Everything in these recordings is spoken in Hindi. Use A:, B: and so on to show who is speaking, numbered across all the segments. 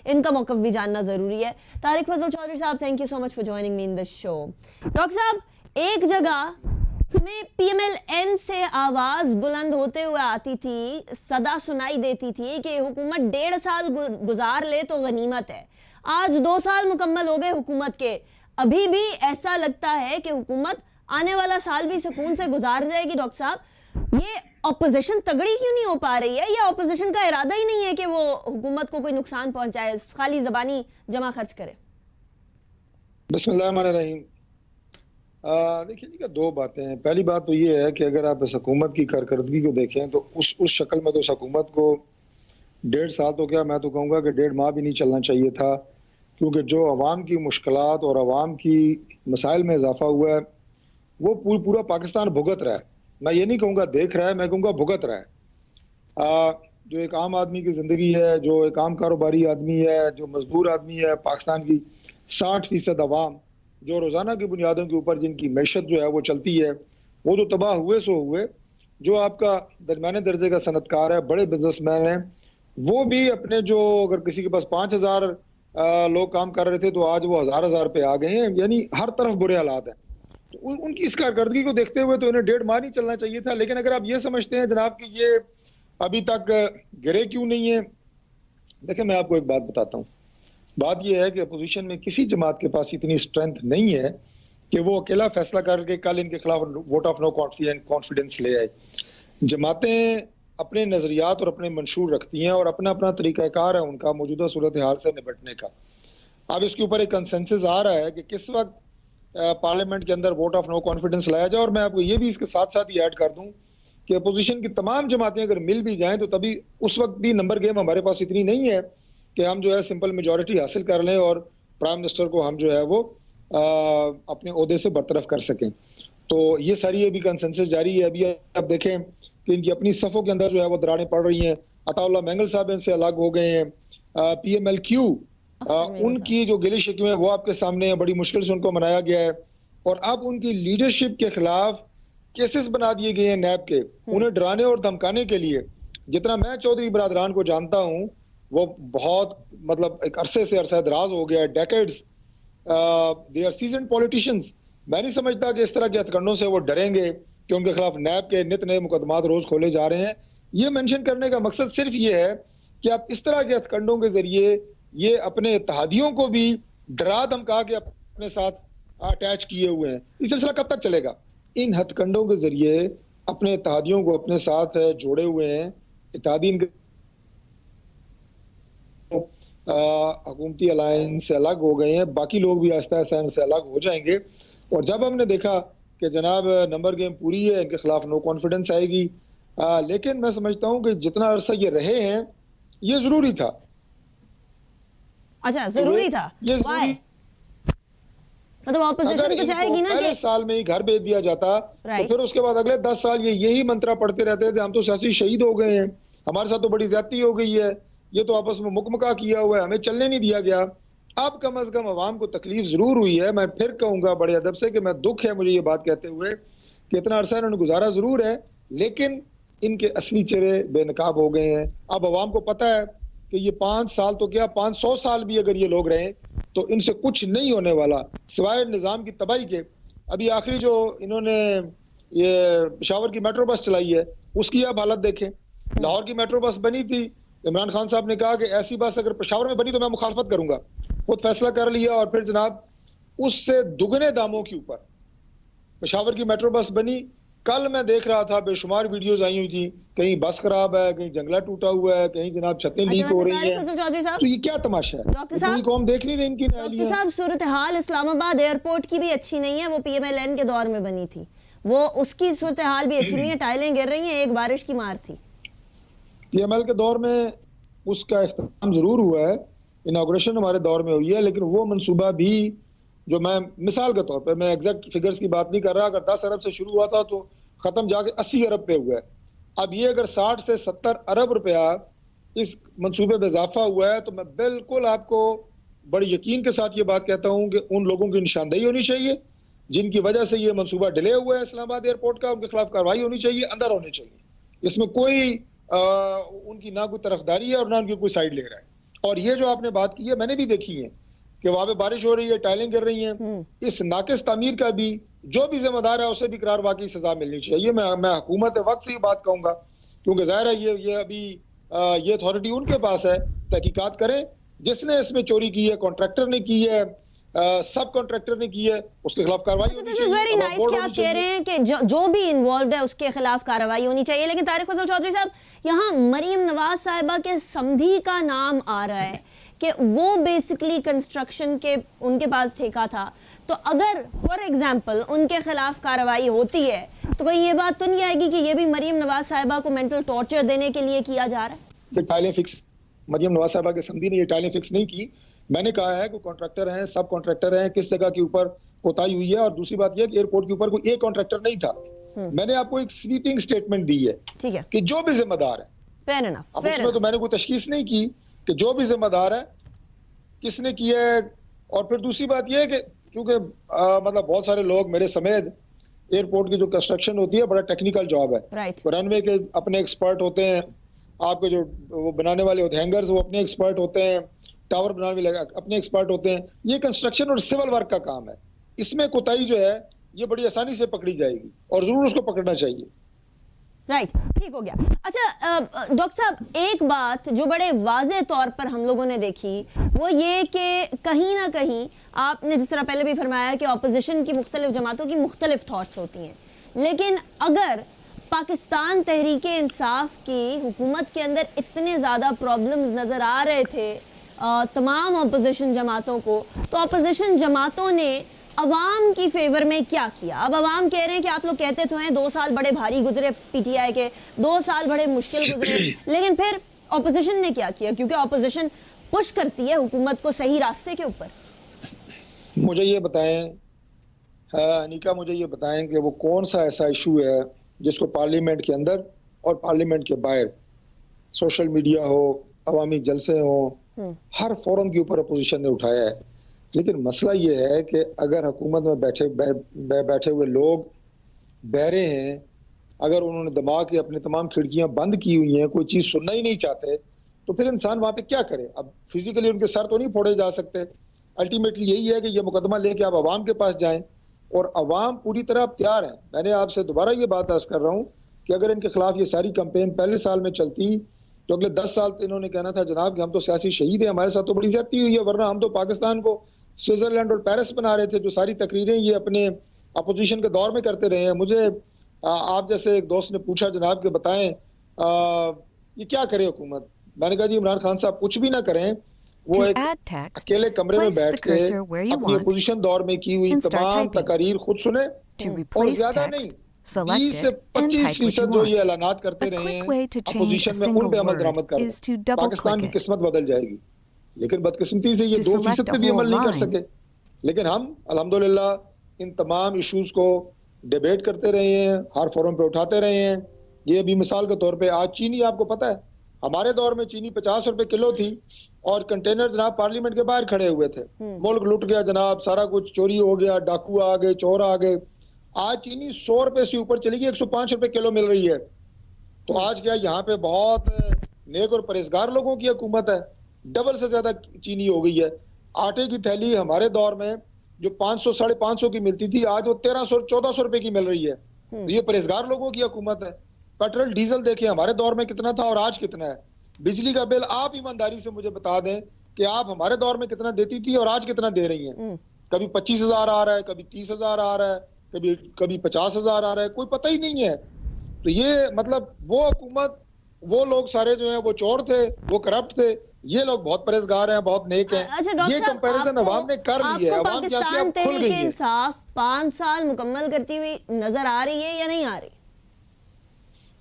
A: इनका मौक़िफ़ भी जानना ज़रूरी है। तारिक फजल चौधरी साहब, thank you so much for joining me in the show. Doctor साहब, एक जगह हमें PMLN से आवाज़ बुलंद होते हुए आती थी, सदा सुनाई देती थी कि हुकूमत 1.5 साल गुजार ले तो गनीमत है। आज 2 साल मुकम्मल हो गए हुकूमत के, अभी भी ऐसा लगता है कि हुकूमत आने वाला साल भी सुकून से गुजार जाएगी। डॉक्टर साहब, ये ऑपोजिशन तगड़ी क्यों नहीं हो पा रही है, या ऑपोजिशन का इरादा ही नहीं है कि वो हुकूमत को कोई नुकसान पहुंचाए, खाली ज़बानी जमा खर्च करे?
B: बिस्मिल्लाहिर्रहमानिर्रहीम। देखिए जी, दो बातें हैं। पहली बात तो ये है कि अगर आप इस हुकूमत की कारकर्दगी को देखें तो उस शक्ल में तो इस हुकूमत को 1.5 साल तो क्या, मैं तो कहूँगा कि 1.5 माह भी नहीं चलना चाहिए था, क्योंकि जो अवाम की मुश्किलात और अवाम की मसाइल में इजाफा हुआ है वो पूरा पाकिस्तान भुगत रहा है। मैं ये नहीं कहूँगा देख रहा है, मैं कहूँगा भुगत रहा है। जो एक आम आदमी की ज़िंदगी है, जो एक आम कारोबारी आदमी है, जो मजदूर आदमी है, पाकिस्तान की 60% अवाम जो रोज़ाना की बुनियादों के ऊपर जिनकी मैशत जो है वो चलती है, वो तो तबाह हुए सो हुए। जो आपका दरमियाने दर्जे का सनतकार है, बड़े बिजनेसमैन हैं, वो भी अपने जो अगर किसी के पास 5,000 लोग काम कर रहे थे तो आज वो हज़ार पे आ गए हैं। यानी हर तरफ बुरे हालात हैं। तो उनकी इस कारकर्दगी को देखते हुए तो इन्हें 1.5 माह नहीं चलना चाहिए था। लेकिन अगर आप ये समझते हैं जनाब कि ये अभी तक गिरे क्यों नहीं है, देखिए मैं आपको एक बात बताता हूँ। बात यह है कि अपोजिशन में किसी जमात के पास इतनी स्ट्रेंथ नहीं है कि वो अकेला फैसला करके कल इनके खिलाफ वोट ऑफ नो कॉन्फिडेंस ले आए। जमातें अपने नजरियात और अपने मंशूर रखती हैं और अपना अपना तरीकाकार है उनका मौजूदा सूरत हाल से निपटने का। अब इसके ऊपर एक कंसेंसस आ रहा है कि किस वक्त पार्लियामेंट के अंदर वोट ऑफ नो कॉन्फिडेंस लाया जाए। और मैं आपको ये भी इसके साथ साथ ही ऐड कर दूं कि अपोजिशन की तमाम जमातें अगर मिल भी जाएं तो तभी उस वक्त भी नंबर गेम हमारे पास इतनी नहीं है कि हम जो है सिंपल मेजॉरिटी हासिल कर लें और प्राइम मिनिस्टर को हम जो है वो अपने ओहदे से बरतरफ कर सकें। तो ये सारी अभी कंसेंसस जारी है। अभी आप देखें कि इनकी अपनी सफ़ों के अंदर जो है वो दरारें पड़ रही हैं। अताउल्लाह मैंगल साहब इनसे अलग हो गए हैं। PMLQ उनकी जो गिले शिकवे वो आपके सामने है, बड़ी मुश्किल से उनको मनाया गया है और अब उनकी लीडरशिप के खिलाफ केसेस बना दिए गए हैं नैब के, उन्हें डराने और धमकाने के लिए। जितना मैं चौधरी बरादरान को जानता हूँ वो बहुत मतलब एक अरसे से अरसा दराज हो गया है, decades they are seasoned politicians. मैं नहीं समझता कि इस तरह के हथकंडों से वो डरेंगे कि उनके खिलाफ नैब के नित नए मुकदमात रोज खोले जा रहे हैं। ये मेंशन करने का मकसद सिर्फ ये है कि आप इस तरह के हथकंडों के जरिए ये अपने इत्तेहादियों को भी डरा धमका के अपने साथ अटैच किए हुए हैं। ये सिलसिला कब तक चलेगा? इन हथकंडों के जरिए अपने इत्तेहादियों को अपने साथ जोड़े हुए हैं। इत्तेहादी हुकूमती अलायंस से अलग हो गए हैं, बाकी लोग भी आहिस्ता आहिस्ता इनसे अलग हो जाएंगे। और जब हमने देखा कि जनाब नंबर गेम पूरी है, इनके खिलाफ नो कॉन्फिडेंस आएगी। लेकिन मैं समझता हूं कि जितना अरसा ये रहे हैं ये जरूरी था।
A: अच्छा, जरूरी था?
B: ये जरूरी,
A: मतलब ऑपोजिशन तो चाहेगी ना कि
B: साल में ही घर भेज दिया जाता तो फिर उसके बाद अगले 10 साल ये यही मंत्रा पढ़ते रहते थे, हम तो सियासी शहीद हो गए हैं, हमारे साथ तो बड़ी ज्यादती हो गई है, ये तो आपस में मुकमका किया हुआ है, हमें चलने नहीं दिया गया। अब कम अज कम अवाम को तकलीफ जरूर हुई है। मैं फिर कहूंगा बड़े अदब से कि मैं दुख है मुझे ये बात कहते हुए कि इतना अरसा इन्होंने गुजारा जरूर है, लेकिन इनके असली चेहरे बेनकाब हो गए हैं। अब अवाम को पता है कि ये 5 साल तो क्या 500 साल भी अगर ये लोग रहे तो इनसे कुछ नहीं होने वाला सिवाय निज़ाम की तबाही के। अभी आखिरी जो इन्होंने ये पेशावर की मेट्रो बस चलाई है उसकी आप हालत देखें। लाहौर की मेट्रो बस बनी थी, इमरान खान साहब ने कहा कि ऐसी बस अगर पेशावर में बनी तो मैं मुखालफत करूंगा, खुद फैसला कर लिया और फिर जनाब उससे दुगने दामों के ऊपर पेशावर की मेट्रो बस बनी। कल मैं देख रहा था बेशुमार वीडियोस आई हुई थी, कहीं बस खराब है, कहीं जंगला टूटा हुआ है, कहीं जनाब छतें लीक हो रही हैं। तो ये क्या तमाशा है?
A: डॉक्टर साहब,
B: कौम देख नहीं रही इनकी
A: डॉक्टर साहब, सूरत हाल इस्लामाबाद एयरपोर्ट की भी अच्छी नहीं है, वो PMLN के दौर में बनी थी, वो उसकी सूरत हाल भी अच्छी नहीं है, टाइलें गिर रही हैं, एक बारिश की मार थी।
B: PML के दौर में उसका इख्तिताम जरूर हुआ है, इनाग्रेशन हमारे दौर में हुई है, लेकिन वो मंसूबा भी जो मैं मिसाल के तौर पे मैं एग्जैक्ट फिगर्स की बात नहीं कर रहा, अगर 10 अरब से शुरू हुआ था तो खत्म जाके 80 अरब पे हुआ है। अब ये अगर 60 से 70 अरब रुपया इस मंसूबे में इजाफा हुआ है तो मैं बिल्कुल आपको बड़े यकीन के साथ ये बात कहता हूँ कि उन लोगों की निशानदेही होनी चाहिए जिनकी वजह से ये मंसूबा डिले हुआ है इस्लामाबाद एयरपोर्ट का, उनके खिलाफ कार्रवाई होनी चाहिए, अंदर होनी चाहिए। इसमें कोई उनकी ना कोई तरफदारी है और ना उनकी कोई साइड ले रहा है। और ये जो आपने बात की है मैंने भी देखी है कि वहां पे बारिश हो रही है, टाइलें गिर रही हैं। इस नाकिस तामीर का भी जो भी जिम्मेदार है उसे भी करार वाकई सजा मिलनी चाहिए। मैं हुकूमत वक्त से ये बात कहूंगा, क्योंकि जाहिर है ये अभी ये अथॉरिटी उनके पास है, तहकीकात करें। जिसने इसमें चोरी की है, कॉन्ट्रैक्टर ने की है, सब कॉन्ट्रैक्टर ने की है, उसके खिलाफ कार्रवाई होनी
A: दिस इज वेरी
B: चाहिए।
A: नाइस कि आप कह रहे हैं कि जो भी इन्वॉल्व है उसके खिलाफ कार्रवाई होनी चाहिए। लेकिन तारिक फजल चौधरी साहब, यहाँ मरीम नवाज साहिबा के समधी का नाम आ रहा है कि वो बेसिकली कंस्ट्रक्शन के उनके पास ठेका था। तो अगर फॉर एग्जांपल उनके खिलाफ कार्रवाई होती है तो कोई ये बात तो नहीं आएगी कि ये भी मरीम नवाज साहिबा को मेंटल टॉर्चर देने के लिए किया जा रहा है?
B: ये टाइलें फिक्स, मरियम नवाज साहिबा के समधी ने ये टाइलें फिक्स नहीं की। मैंने कहा है कि कॉन्ट्रैक्टर हैं, सब कॉन्ट्रैक्टर हैं, किस जगह के ऊपर कोताही हुई है। और दूसरी बात यह कि एयरपोर्ट के ऊपर कोई एक कॉन्ट्रैक्टर नहीं था। मैंने आपको एक स्वीपिंग स्टेटमेंट दी है,
A: ठीक है,
B: कि जो भी जिम्मेदार है,
A: फेयर इनफ,
B: अब उसमें तो मैंने कोई तशखीस नहीं की कि जो भी जिम्मेदार है किसने किया है। और फिर दूसरी बात यह है कि क्योंकि मतलब बहुत सारे लोग मेरे समेत, एयरपोर्ट की जो कंस्ट्रक्शन होती है बड़ा टेक्निकल जॉब है।
A: राइट,
B: रनवे के अपने एक्सपर्ट होते हैं, आपके जो वो बनाने वाले होते हैं हैंगर्स, वो अपने एक्सपर्ट होते हैं, टावर बनाने वाले अपने एक्सपर्ट होते हैं। ये कंस्ट्रक्शन और सिविल वर्क का काम है। इसमें कोताही जो है ये बड़ी आसानी से पकड़ी जाएगी और जरूर उसको पकड़ना चाहिए।
A: राइट, ठीक हो गया। अच्छा डॉक्टर साहब, एक बात जो बड़े वाज़े तौर पर हम लोगों ने देखी वो ये कि कहीं ना कहीं आपने जिस तरह पहले भी फरमाया कि ऑपोजिशन की मुख्तलिफ जमातों की मुख्तलिफ थॉट्स होती हैं, लेकिन अगर पाकिस्तान तहरीक इंसाफ की हुकूमत के अंदर इतने ज़्यादा प्रॉब्लम्स नज़र आ रहे थे तमाम अपोजिशन जमातों को, तो अपोजिशन जमातों ने अवाम की फेवर में क्या किया? अब अवाम कह रहे हैं कि आप लोग कहते तो हैं 2 साल बड़े भारी गुजरे पीटीआई के, 2 साल बड़े मुश्किल गुजरे, लेकिन फिर अपोजिशन ने क्या किया? क्योंकि अपोजिशन पुश करती है हुकूमत को सही रास्ते के ऊपर।
B: मुझे ये बताएं अनिका, मुझे ये बताएं कि वो कौन सा ऐसा इशू है जिसको पार्लियामेंट के अंदर और पार्लियामेंट के बाहर, सोशल मीडिया हो, अवामी जलसे हो, हर फोरम के ऊपर अपोजिशन ने उठाया है। लेकिन मसला ये है कि अगर हुकूमत में बैठे हुए लोग बहरे हैं, अगर उन्होंने दिमाग की अपनी तमाम खिड़कियां बंद की हुई हैं, कोई चीज़ सुनना ही नहीं चाहते, तो फिर इंसान वहाँ पे क्या करे? अब फिजिकली उनके सर तो नहीं फोड़े जा सकते। अल्टीमेटली यही है कि ये मुकदमा लेके आप अवाम के पास जाएं, और अवाम पूरी तरह तैयार है। मैंने आपसे दोबारा ये बात अर्ज कर रहा हूँ कि अगर इनके खिलाफ ये सारी कैंपेन पहले साल में चलती तो अगले 10 साल तो इन्होंने कहना था जनाब कि हम तो सियासी शहीद हैं, हमारे साथ तो बड़ी ज्यादती हुई है, वरना हम तो पाकिस्तान को स्विट्जरलैंड और पेरिस बना रहे थे। जो सारी तकरीरें ये अपने अपोजिशन के दौर में करते रहे हैं। मुझे आप जैसे एक दोस्त ने पूछा जनाब के बताएं ये क्या करे हुकूमत? मैंने कहा जी इमरान खान साहब कुछ भी ना करें, वो एक अकेले कमरे में बैठ के अपनी अपोजिशन दौर में की हुई तमाम तकारीर खुद सुने, और ज्यादा नहीं 20 से 25% जो ये ऐलानात करते रहे हैं अपोजिशन में, उन पे अमल दरामद करें, पाकिस्तान की किस्मत बदल जाएगी। लेकिन बदकिस्मती से ये 2% पे भी अमल नहीं कर सके। लेकिन हम अल्हम्दुलिल्लाह इन तमाम इश्यूज को डिबेट करते रहे हैं, हर फोरम पे उठाते रहे हैं। ये अभी मिसाल के तौर पे आज चीनी, आपको पता है हमारे दौर में चीनी 50 रुपए किलो थी और कंटेनर जनाब पार्लियामेंट के बाहर खड़े हुए थे। मुल्क लुट गया जनाब, सारा कुछ चोरी हो गया, डाकू आ गए, चोर आ गए। आज चीनी 100 रुपए से ऊपर चली गई, 105 रुपए किलो मिल रही है। तो आज क्या यहाँ पे बहुत नेक और परहेजगार लोगों की हुकूमत है, डबल से ज्यादा चीनी हो गई है। आटे की थैली हमारे दौर में जो 500 550 की मिलती थी, आज वो 1300 1400 रुपए की मिल रही है। तो ये परहेजगार लोगों की हुकूमत है। पेट्रोल डीजल देखिए हमारे दौर में कितना था और आज कितना है। बिजली का बिल आप ईमानदारी से मुझे बता दें कि आप हमारे दौर में कितना देती थी और आज कितना दे रही हैं। कभी 25,000 आ रहा है, कभी 30,000 आ रहा है, कभी 50,000 आ रहा है, कोई पता ही नहीं है। तो ये मतलब वो हुकूमत, वो लोग सारे जो हैं वो चोर थे, वो करप्ट थे, ये लोग बहुत परहेजगार हैं, बहुत नेक हैं।
A: अच्छा,
B: ये कंपैरिजन अवाम ने कर ली है। अवाम क्या
A: पाकिस्तान तहरीक इंसाफ 5 साल मुकम्मल करती हुई नजर आ रही है या नहीं आ रही?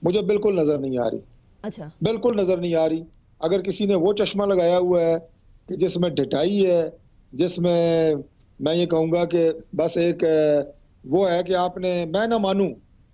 B: मुझे बिल्कुल नजर नहीं आ रही।
A: अच्छा,
B: बिल्कुल नजर नहीं आ रही। अगर किसी ने वो चश्मा लगाया हुआ है कि जिसमें ढिठाई है, जिसमें मैं ये कहूंगा कि बस एक वो है कि आपने, मैं ना मानूं,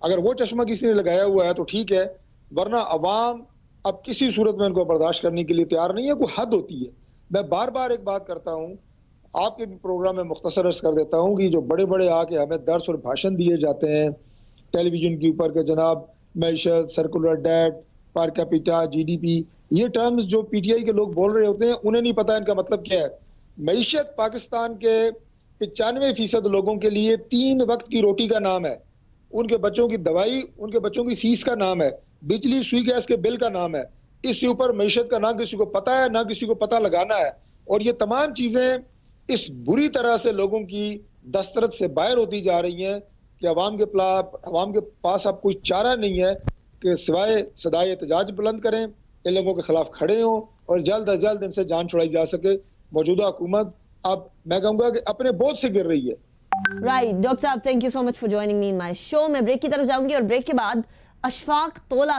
B: अगर वो चश्मा किसी ने लगाया हुआ है तो ठीक है, वरना अवाम अब किसी सूरत में उनको बर्दाश्त करने के लिए तैयार नहीं है। कोई हद होती है। मैं बार बार एक बात करता हूँ, आपके प्रोग्राम में मुख्तसर अर्ज कर देता हूँ कि जो बड़े बड़े आके हमें दर्स और भाषण दिए जाते हैं टेलीविजन के ऊपर के जनाब मैशत, circular debt, per capita, GDP, ये टर्म्स जो पीटीआई के लोग बोल रहे होते हैं उन्हें नहीं पता इनका मतलब क्या है। मईशत पाकिस्तान के 95% लोगों के लिए 3 वक्त की रोटी का नाम है, उनके बच्चों की दवाई, उनके बच्चों की फीस का नाम है, बिजली सुई गैस के बिल का नाम है। इससे ऊपर मईशत का ना किसी को पता है ना किसी को पता लगाना है। और ये तमाम चीजें इस बुरी तरह से लोगों की दस्तरस से बाहर होती जा रही हैं कि अवाम के पास अब कोई चारा नहीं है कि सिवाय सदाए एहतजाज बुलंद करें, इन लोगों के खिलाफ खड़े हों और जल्द अज जल्द इनसे जान छुड़ाई जा सके। मौजूदा हुकूमत अब मैं कहूंगा कि अपने बोझ से गिर रही है।
A: राइट डॉक्टर साहब, thank you so much for joining me in my show. मैं ब्रेक की तरफ जाऊंगी और ब्रेक के बाद अशफाक तोला